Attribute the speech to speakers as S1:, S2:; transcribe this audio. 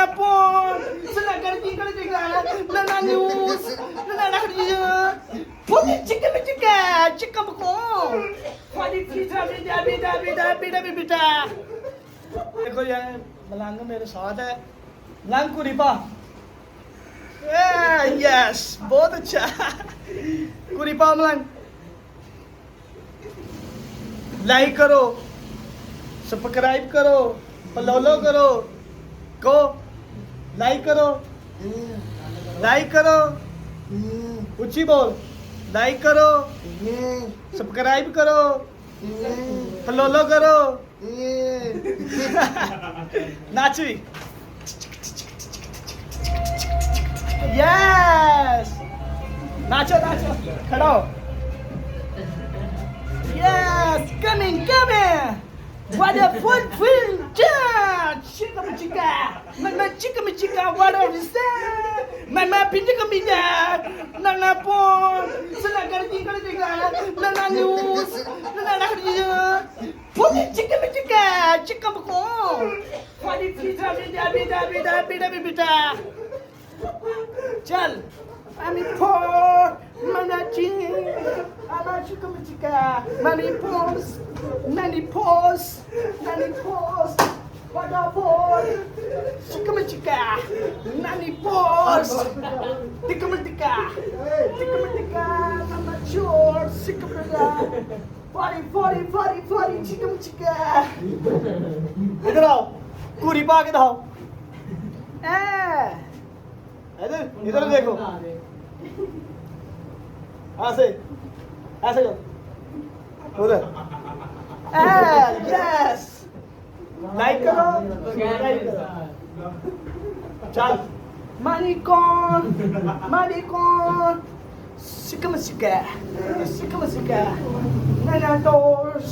S1: Nana po! Sinagar di ka na tigala. Nana news! Nana nakadiyo! Puli chika me chika! Chika mo ko! Pali pizza bida bida bida bida bida! देखो यार मलंग मेरे साथ है मलंग कुरीपा yes बहुत अच्छा कुरीपा मलंग like करो subscribe करो follow करो को लाइक करो ऊंची बोल लाइक करो सब्सक्राइब करो फॉलो करो नाची यस नाचो नाचो खड़ा हो yes coming what a fun chica chica what are you say mama pinja kamida nana po sinagar di ka na tigala nana news nana nakadiyo puli chica mo ko pali pizza bida bida चल Mami por manachi amachi kamitika mani pos pada por kamitika nani pos tikamitika mama chor sikamada Fari chikamchika इधर आओ कुरी पा के दिखाओ इधर देखो ऐसे करो उधर यस लाइक करो चल मानिकॉन सिकमसिका नैना टोर्स